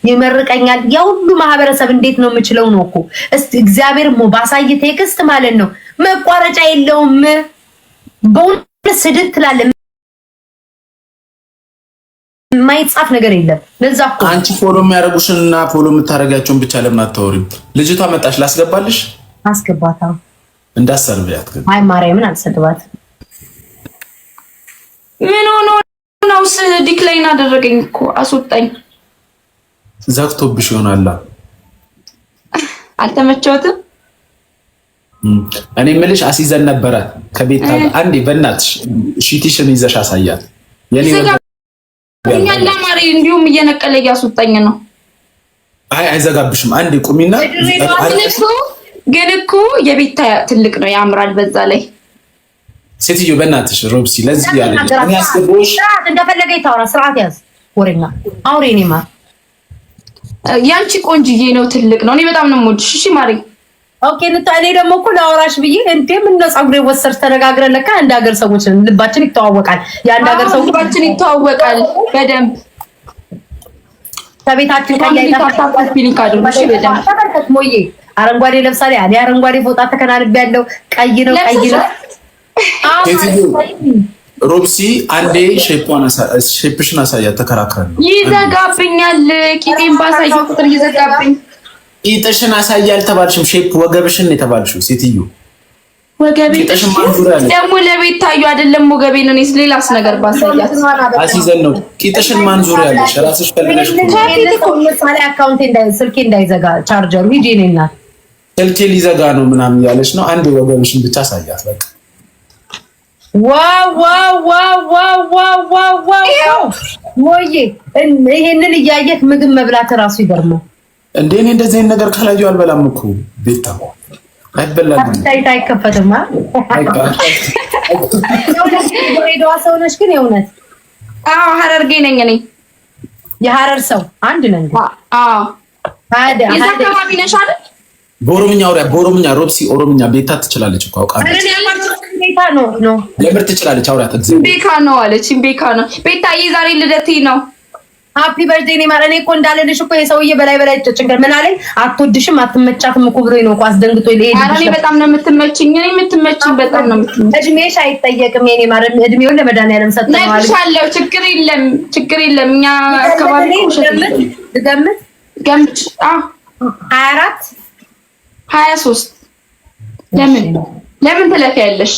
ይመርቀኛል። ያ ሁሉ ማህበረሰብ እንዴት ነው የምችለው ነው እኮ እስቲ እግዚአብሔር ባሳይ ቴክስት ማለት ነው መቋረጫ የለውም። በእውነት ስድት ትላለህ ማይጻፍ ነገር የለም። ለዛ እኮ አንቺ ፎሎ የሚያደርጉሽንና ፎሎ የምታደርጋቸውን ብቻ ለምን አታወሪም? ልጅቷ መጣሽ ላስገባልሽ። አስገባታ እንዳሰርብያት ግን አይ ማርያምን አልሰድባት። ምን ሆኖ ነው ዲክላይን አደረገኝ እኮ አስወጣኝ። ዘግቶብሽ ይሆናል። አልተመቸውትም። እኔ የምልሽ አሲዘን ነበረ ከቤት አንዴ በእናትሽ ሺቲሽን ይዘሽ አሳያት። የኔ ያላ ማሪ እንዲሁም እየነቀለ እያስወጣኝ ነው። አይ አይዘጋብሽም። አንዴ ቁሚና ግን እኮ የቤታ ትልቅ ነው ያምራል። በዛ ላይ ሴትዮ በእናትሽ ሮብሲ ለዚህ ያለ እኔ አስገቦሽ እንደፈለገ ይታወራ። ስርዓት ያዝ ወሬና አውሬ ነማ ያንቺ ቆንጅዬ ነው ትልቅ ነው። እኔ በጣም ነው የምወድሽ። እሺ ማሪ ኦኬ። እኔ ደግሞ እኮ ላወራሽ ብዬ እንዴ ምን ነው ፀጉሬ ወሰርሽ ተነጋግረን ለካ አንድ ሀገር ሰዎች ልባችን ይተዋወቃል። የአንድ ሀገር ሰዎች ልባችን ይተዋወቃል በደንብ ከቤታችን ከያይታታፋት ፊሊንግ አድርጎሽ በደንብ ተመልከት። ሞዬ አረንጓዴ ለብሳሌ አለ አረንጓዴ ፎጣ ተከናንቤያለሁ። ቀይ ነው ቀይ ነው። ሮብሲ አንዴ ሼፕሽን አሳያት። ተከራክረን ነው ይዘጋብኛል። ቂጤን ባሳየው ቁጥር ይዘጋብኝ። ቂጥሽን አሳይ አልተባልሽም። ሼፕ ወገብሽን የተባልሽው ሴትዮ ወገቤን ደግሞ ለቤት ታዩ አይደለም ወገቤን። እኔስ ሌላስ ነገር ባሳያት አሲዘን ነው። ቂጥሽን ማን ዙር ያለሽ ራስሽ ፈልገሽ ለምሳሌ አካውንቴ ስልኬ እንዳይዘጋ ቻርጀሩ ሂጂ ነኝና ስልኬ ሊዘጋ ነው ምናምን ያለሽ ነው። አንዴ ወገብሽን ብቻ አሳያት በቃ። ዋው ዋው ዋው ዋው ዋው ዋው ዋው ሞዬ ይሄንን እያየት ምግብ መብላት ራሱ ይገርማል። እንዴ እኔ እንደዚህ ነገር ካላዩ አልበላም እኮ ቤታ አይበላም። አይከፈትማ። የድሬዳዋ ሰው ነሽ ግን የእውነት? አዎ ሐረርጌ ነኝ እኔ። የሐረር ሰው አንድ ነኝ። አዎ ታዲያ የዛ አካባቢ ነሽ አይደል? በኦሮምኛ አውሪያ። በኦሮምኛ ሮብሲ ኦሮምኛ ቤታ ትችላለች እኮ አውቃለሁ። ቤታ ነው ለምር ትችላለች። አውሪያት እግዚአብሔር ቤካ ነው አለች። ቤካ ነው ቤታዬ ዛሬ ልደቴ ነው። ሃፒ በርዝዴይ ነው ማለት ነው እኮ እንዳለልሽ እኮ የሰውዬ በላይ ጭንቀት ምን አለኝ? አትወድሽም አትመቻትም እኮ ብሎኝ ነው እኮ አስደንግጦ ይሄድ። እኔ በጣም ነው የምትመችኝ። እኔ የምትመችኝ በጣም ነው የምትመችኝ። እድሜሽ አይጠየቅም። የኔ ማለት እድሜውን ለመድኃኒዓለም ሰጥተናል። ነግሻለሁ። ችግር የለም እኛ አካባቢ ገምት 24 23 ለምን ትለፊያለሽ?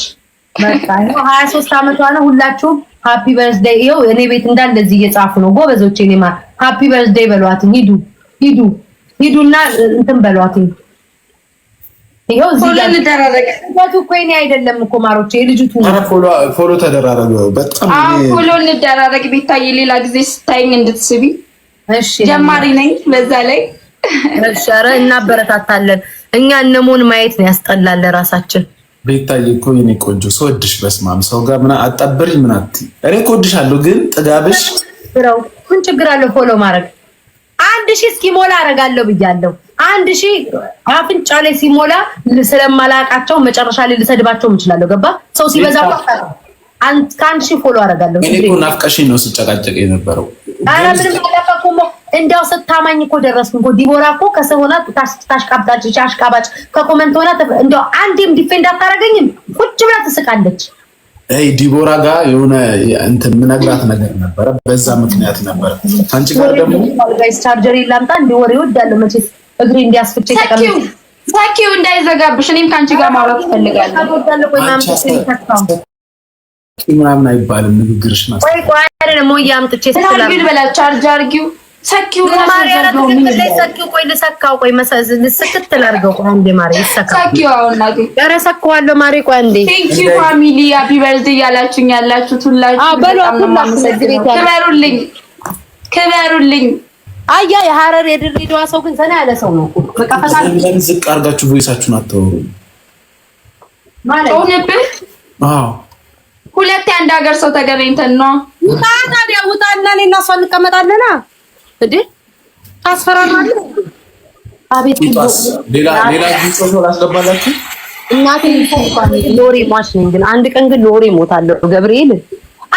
በቃ 23 አመቷ ነው። ሁላችሁም ሃፒ በርዝዴይ። ይኸው እኔ ቤት እንደዚህ እየጻፉ ነው ጎበዞቼ። እኔማ ሃፒ በርዝዴይ በሏት። ሂዱና እንትን በሏት። ይኸው እዚህ ጋር እንደራረገ እኮ እኔ አይደለም እኮ ማሮቼ የልጅቱ ፎሎ ተደራረገ። በጣም ፎሎ እንደራረገ ቤታዬ። ሌላ ጊዜ ስታይኝ እንድትስቢ። እሺ ጀማሪ ነኝ በዛ ላይ። እሺ ኧረ እናበረታታለን። እኛ እነሞን ማየት ነው ያስጠላል ለራሳችን። ቤታዬ እኮ የኔ ቆንጆ ስወድሽ በስማም ሰው ጋር ምን አጣብሪ ምን አትይ። እኔ እኮ እወድሻለሁ ግን ጥጋብሽ ብለው ምን ችግር አለው ፎሎ ማድረግ? 1000 እስኪሞላ አደርጋለሁ ብያለሁ። 1000 አፍንጫ ላይ ሲሞላ ስለማላቃቸው መጨረሻ ላይ ልሰድባቸው እችላለሁ። ገባ ሰው ሲበዛ ከአንድ ሺህ ፎሎ አደርጋለሁ። እኔ እኮ ናፍቀሽኝ ነው ስጨቃጨቅ የነበረው። ኧረ ምንም አላፈኩም። እንዲያው ስታማኝ እኮ ደረስኩ እኮ። ዲቦራ እኮ ከሰው ሆና ታሽቃብጣለች። አሽቃባጭ ከኮመንት ሆና እንዲያው አንዴም ዲፌንድ አታደርገኝም። ቁጭ ብላ ትስቃለች። ዲቦራ ጋር የሆነ እንትን ምነግራት ነገር ነበረ። በዛ ምክንያት ነበረ። አንቺ ጋር ደግሞ ጋይስ ቻርጀር ይላምጣ እንደ ወሬ ወዳለው መቼስ እግሬ እንዲያስፍቼ ተቀምጬ ሳኪው እንዳይዘጋብሽ። እኔም ካንቺ ጋር ማውራት ፈልጋለሁ። ምናምን አይባልም ንግግርሽ ነው። ቆይ አይደለም ሞዬ አምጥቼ ስለዚህ በላ ቻርጅ አድርጊው። ሰኪው ማርያም ሰኪው ቆይ ልሰካው። ቆይ ልስክት ላድርገው። አንዴ ማሪ ይሰካ ሰኪው አውናቂ ኧረ ሰካዋለሁ ማሪ። ቆይ አንዴ ቴንክ ዩ ፋሚሊ ሃፒ በርዝዴይ ያላችሁኝ ያላችሁት ሁላችሁ ክበሩልኝ። አያ የሐረር የድሬዳዋ ሰው ግን ዘና ያለ ሰው ነው። በቃ ፈሳሽ ዝቅ አድርጋችሁ ቮይሳችሁን አታወሩ ማለት ነው። አዎ ሁለት አንድ ሀገር ሰው ተገናኝተን ነው። ውጣ ታዲያ ውጣና እኔና እሷ እንቀመጣለና እንዴ ታስፈራራለህ። አቤት ሌላ ጊዜ ላስገባላችሁ። እናቴ እንኳን ሎሪ ማሽ ነኝ ግን አንድ ቀን ግን ሎሪ ሞታለሁ። ገብርኤል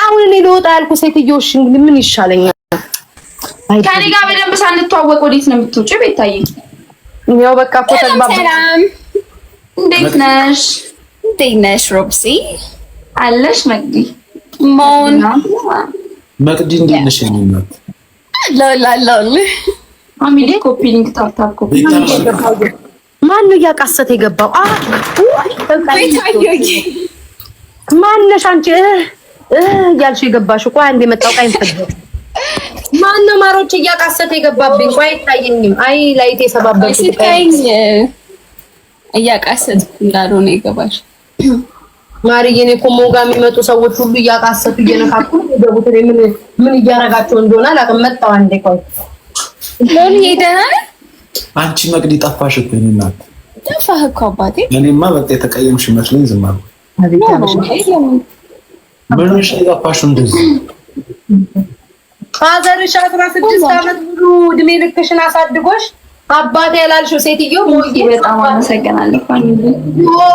አሁን እኔ ልወጣ ያልኩ ሴትዮሽ ምን ይሻለኛል? ከኔ ጋር በደንብ ሳንተዋወቅ ወዴት ነው የምትወጪው? ቤታዬ ያው በቃ እኮ ተግባባ። ሰላም እንዴት ነሽ? እንዴት ነሽ ሮብሲ? አለሽ መቅዲ ሞን መቅዲ እንዴት ነሽ? እናት ሎላሎል ፋሚሊ ኮፒ ሊንክ ታፕታፕ ኮፒ ማን ነው እያቃሰተ የገባው? ቤታዬ ማነሽ አንቺ እያልሽ የገባሽው? ቆይ አንዴ መጣው ቃይ ፈጀው። ማን ነው ማሮች እያቃሰተ የገባብኝ? ቆይ አይታየኝም። አይ ላይቴ ሰባበርኩ። ሲታይ እያቃሰትኩ እንዳልሆነ ይገባሽ ማርዬ። እኔ እኮ ሞጋ የሚመጡ ሰዎች ሁሉ እያቃሰቱ እየነካኩ ይገቡት። ምን እያረጋቸው እንደሆነ አላውቅም። መጣው አንዴ ቆይ ሎል ሄደና አንቺ መቅዲ ጠፋሽ እኮ እናት። ጠፋህ እኮ አባቴ። እኔማ በቃ የተቀየምሽ መስሎኝ ዝም አልኩ። ምን ሆነሽ ጠፋሽው እንደዚህ? ፋዘርሽ 16 ዓመት ሙሉ እድሜ ልክሽን አሳድጎሽ አባቴ ያላልሽው ሴትዮ ሞይ በጣም አመሰግናለሁ ፋሚሊ።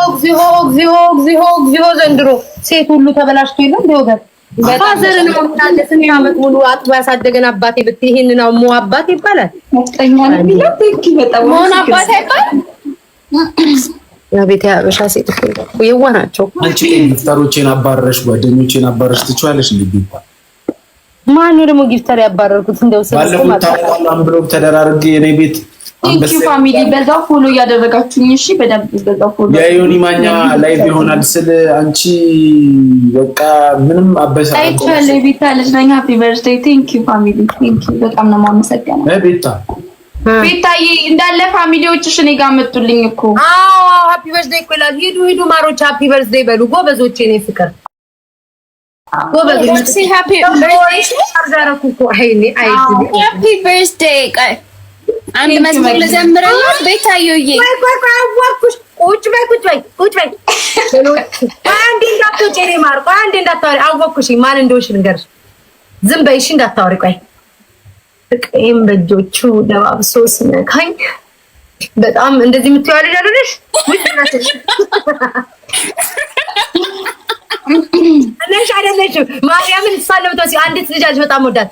እግዚኦ ዘንድሮ ሴት ሁሉ ተበላሽቶ የለም እንደው ፋዘርን ነው ታለ ስንት ዓመት ሙሉ አጥቦ ያሳደገን አባቴ ብትይ ይሄን ነው ሞ አባቴ ይባላል። ወጣኛል ቢለው ትክ በጣም ሞን አባቴ ይባል ያ ቤት ያበሻ ሴት እኮ የዋናቸው። አንቺ ጊፍተሮቼን አባረሽ ጓደኞቼን አባረሽ ትችያለሽ እንዴ? ማን ነው ደግሞ ጊፍተር ያባረርኩት? እንደው ባለፈው ታውቃለህ ብሎግ ተደራርጌ የኔ ቤት ቴንክ ዩ ፋሚሊ። በዛው ፎሎ እያደረጋችሁኝ እሺ፣ በደንብ በዛው ፎሎ የዮኒ ማኛ ላይቭ ይሆናል ስለ አንቺ በቃ ምንም አበሳ አይቻለ ቤታ ልጅ ነኝ። ሃፒ በርዝዴይ ቴንክ ዩ ፋሚሊ ቴንክ ዩ በጣም ነው የማመሰግነው። ቤታዬ እንዳለ ፋሚሊዎችሽ እኔ ጋር መጡልኝ እኮ። አዎ ሃፒ በርዝዴይ እኮ ይላል። ሂዱ ማሮች ሃፒ በርዝዴይ በሉ ጎበዞቼ። እኔ ፍቅር ጎበዞቼ ሃፒ በርዝዴይ አርጋራኩ እኮ አይኔ አይዲ ሃፒ በርዝዴይ ቃይ አንድ መዝሙር ልዘምርልሽ ቤታዬ። ቆይ አዋርኩሽ። ቁጭ በይ አንዴ እንዳትወጪ እኔ ማር ቆይ አንዴ እንዳታወሪ። አወኩሽ ማን እንደሆንሽ ልንገርሽ። ዝም በይሽ እንዳታወሪ። ቆይ ፍቅሬም በእጆቹ ለባብሶ ሲነካኝ በጣም እንደዚህ የምትይው ልጅ አይደለሽ? እነሽ አይደለሽም ማርያምን ሳለምቶ አንዲት ልጅ አለች በጣም ወዳት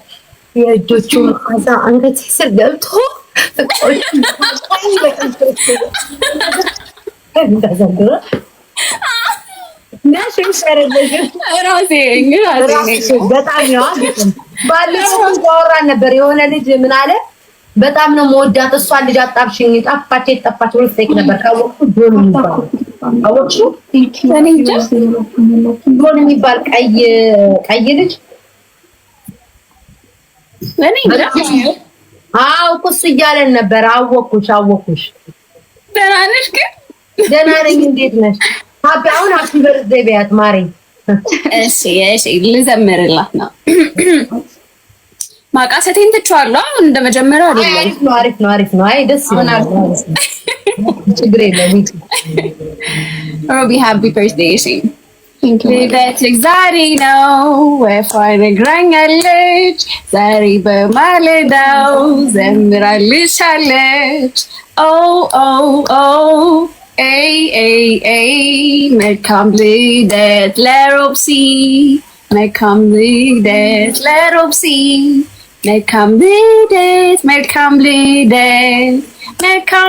የእጆቹ መዓዛ አንገቴ ስር ገብቶ ባለፈው ነበር የሆነ ልጅ ምን አለ በጣም ነው መወዳት እሷን ልጅ አጣብሽኝ ጠፋች ብሎ ስቴክ ነበር ካወቅኩ ዶን የሚባል አወቅሽ ዶን የሚባል ቀይ ልጅ አው ኩስ እያለን ነበር። አወኩሽ ደህና ነሽ? ግን ደህና ነኝ። እንዴት ነሽ? አሁን ሃፒ በርዝዴይ ቢያት ማሪ። እሺ ልዘምርላት ነው። ማቃሰቴን ትቼዋለሁ። አሁን እንደመጀመሪያው አይደለም። አሪፍ ነው። አይ ደስ ይላል። ችግር የለም። ሮቢ ሃፒ በርዝዴይ እሺ። ልደትሽ ዛሬ ነው ወፏን ነግራኛለች። ዛሬ በማለዳው ዘምራልሻለች። መልካም ልደት ለሮብሲ፣ መልካም ልደት ለሮብሲ፣ መልካም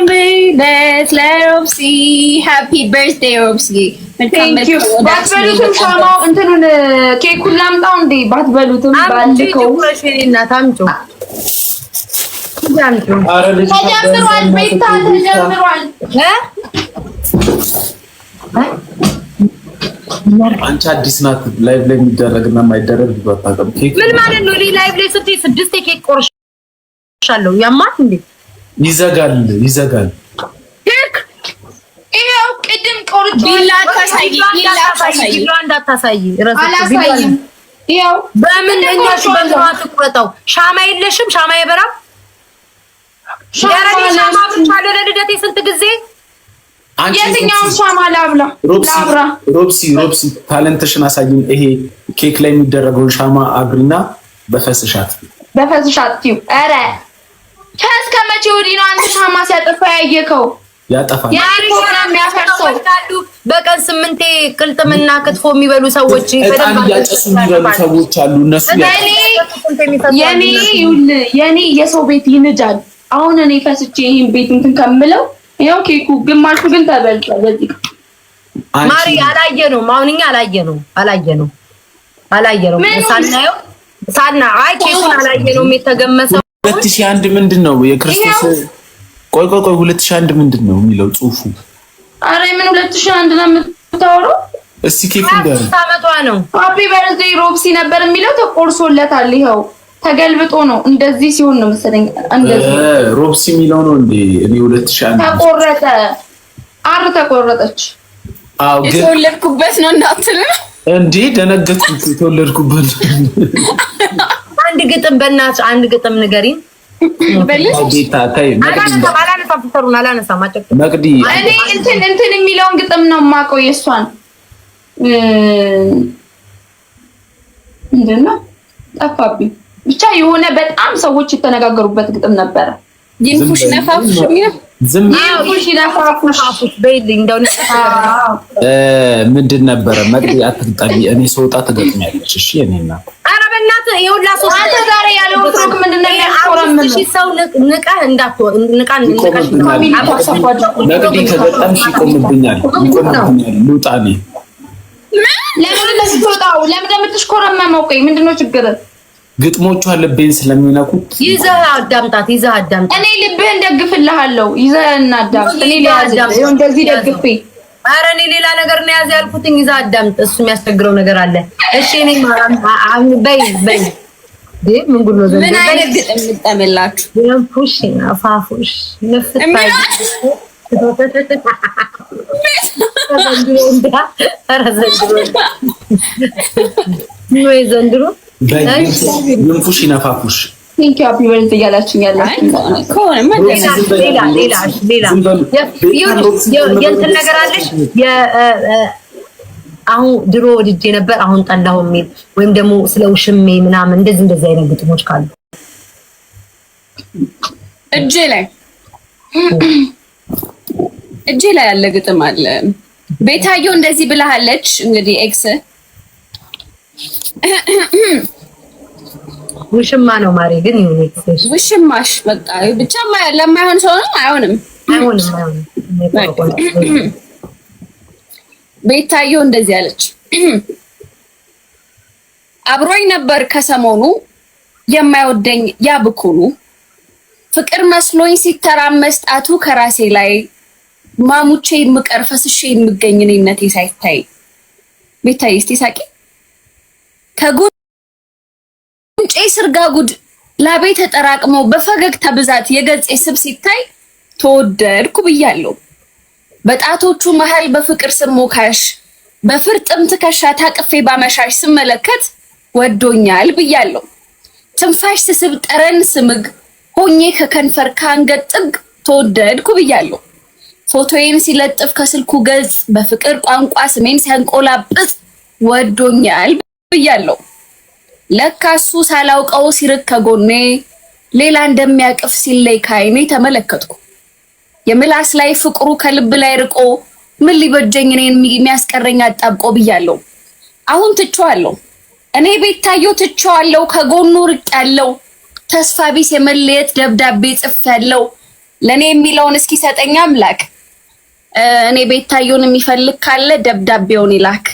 ልደት ለሮብሲ። ሃፒ በርዝዴይ ሮብሲ። ባትበሉትም ሻማው እንትኑን ኬኩን ላምጣው እንዴ? ባትበሉትም ባልከው ተጀምሯል። ቤታ ተጀምሯል። አንቺ አዲስ ናት። ላይቭ ላይ የሚደረግና የማይደረግ አታውቅም። ምን ማለት ነው? ላይቭ ላይ ስትይ 6 ኬክ ቆርሻለሁ። ያማት እንዴ? ይዘጋል። ይሄው ቅድም ቆርጬ ቢላ እንዳታሳይ አላሳይም። ይሄው በምን እንደኛሽ በዝዋት ቆረጣው። ሻማ የለሽም? ሻማ የበራም ያረዲ ሻማ ብቻ ለልደቴ ስንት ጊዜ የትኛውን ሻማ ላብራ? ሮብሲ ታለንትሽን አሳይኝ። ይሄ ኬክ ላይ የሚደረገውን ሻማ አብሪና በፈስሻት ኧረ ከእስከ መቼ ወዲህ ነው አንተ ሻማ ሲያጠፋ ያየከው? ያጠፋል። ፕሮግራም ያፈርሰው በቀን 8 ቅልጥምና ክትፎ የሚበሉ ሰዎች በጣም ያጨሱ የሚበሉ ሰዎች አሉ። እነሱ የኔ የሰው ቤት ይንጃል። አሁን እኔ ፈስቼ ይሄን ቤት እንትን ከምለው ያው ኬኩ ግማሹ ግን ተበልቷል። በዚህ ማሪ አላየነውም። አሁን እኛ አላየነውም አይ ኬኩን አላየነውም። የተገመሰው 2001 ምንድነው የክርስቶስ ቆይ 2001 ምንድነው የሚለው ጽሁፉ? አረ ምን 2001 ነው የምታወራው? እስቲ ኬኩ ጋር አመቷ ነው ሃፒ በርዝዴይ ሮብሲ ነበር የሚለው ተቆርሶለታል። ይኸው ተገልብጦ ነው እንደዚህ ሲሆን ነው መሰለኝ። እንደዚህ ሮብሲ የሚለው ነው እንዴ? እኔ 2001 ተቆረጠ ተቆረጠች። አው ግን የተወለድኩበት ነው እንዳትል እንዴ ደነገጥኩ። የተወለድኩበት አንድ ግጥም በእናትሽ አንድ ግጥም ንገሪኝ። መቅዲ እኔ እንትን የሚለውን ግጥም ነው የማውቀው። የእሷን ምንድን ነው ጠፋብኝ። ብቻ የሆነ በጣም ሰዎች የተነጋገሩበት ግጥም ነበረ። ይንፉሽ ነፋፉሽ ምንድን ነበረ? መቅዲ አትግጠሚ፣ እኔ ስወጣ ትገጥሚያለሽ። እሺ እኔና ኧረ በእናትህ ይኸውልህ አንተ ዛሬ ያለው ትሮክ ምንድነው? ሰው ንቀህ እንዳትወር መቅዲ ከገጠምሽ ይቆምብኛል። ልውጣ እኔ ለምን ለምትወጣው ለምን ለምትሽኮረመመው? ቆይ ምንድነው ችግር? ግጥሞቿ ልቤን ስለሚነኩት ይዘህ አዳምጣት። እኔ ልብህን ደግፍልሃለሁ። ይዘህ እናዳምጥ። እኔ ሊያዝህ እንደዚህ ደግፌ ኧረ እኔ ሌላ ነገር ነው ያዝ ያልኩትኝ። ይዘህ አዳምጥ። እሱ የሚያስቸግረው ነገር አለ። እሺ እኔ በይ ምን ጉድ ነው? ምን አይነት ግጥም ልጠምላችሁ? የንፉሽ ናፋፉሽ ንፍታይ ዘንድሮ ይንፉሽ ይነፋፉሽ ቲንክ ሃፒ በርዝዴይ እያላችሁኝ ያላችሁ የእንትን ነገር አለሽ። አሁን ድሮ ወድጄ ነበር አሁን ጠላሁ የሚል ወይም ደግሞ ስለ ውሽሜ ምናምን እንደዚህ አይነት ግጥሞች ካሉ እጄ ላይ ያለ ግጥም አለ። ቤታየው እንደዚህ ብለሃለች። እንግዲህ ኤክስ ውሽማ ነው ማሪ፣ ግን ይሁን ኤክስ ውሽማሽ በቃ ብቻ ለማይሆን ሰው ነው። አይሆንም። ቤታየው እንደዚህ አለች። አብሮኝ ነበር ከሰሞኑ የማይወደኝ ያብኩሉ ፍቅር መስሎኝ ሲተራመስ ጣቱ ከራሴ ላይ ማሙቼ የምቀር ፈስሼ የምገኝ እኔነቴ ሳይታይ ቤታዬ እስቲ ሳቂ ከጉንጬ ስርጋጉድ ላቤ ተጠራቅሞ በፈገግታ ብዛት የገጼ ስብ ሲታይ ተወደድኩ ብያለሁ። በጣቶቹ መሃል በፍቅር ስሞካሽ በፍርጥም ትከሻ ታቅፌ ባመሻሽ ስመለከት ወዶኛል ብያለሁ። ትንፋሽ ስስብ ጠረን ስምግ ሆኜ ከከንፈር ከአንገት ጥግ ተወደድኩ ብያለሁ። ፎቶዬን ሲለጥፍ ከስልኩ ገጽ በፍቅር ቋንቋ ስሜን ሲያንቆላጵጥ ወዶኛል ብያለሁ። ለካሱ ሳላውቀው ሲርቅ ከጎኔ ሌላ እንደሚያቅፍ ሲለይ ካይኔ ተመለከትኩ። የምላስ ላይ ፍቅሩ ከልብ ላይ ርቆ ምን ሊበጀኝ እኔን የሚያስቀረኝ አጣብቆ ብያለሁ። አሁን ትቼዋለሁ። እኔ ቤታየው ትቼዋለሁ። ከጎኑ ርቅ ያለው ተስፋ ቢስ የመለየት ደብዳቤ ጽፌያለሁ። ለኔ የሚለውን እስኪ ሰጠኝ አምላክ። እኔ ቤታየውን የሚፈልግ ካለ ደብዳቤውን ይላክ።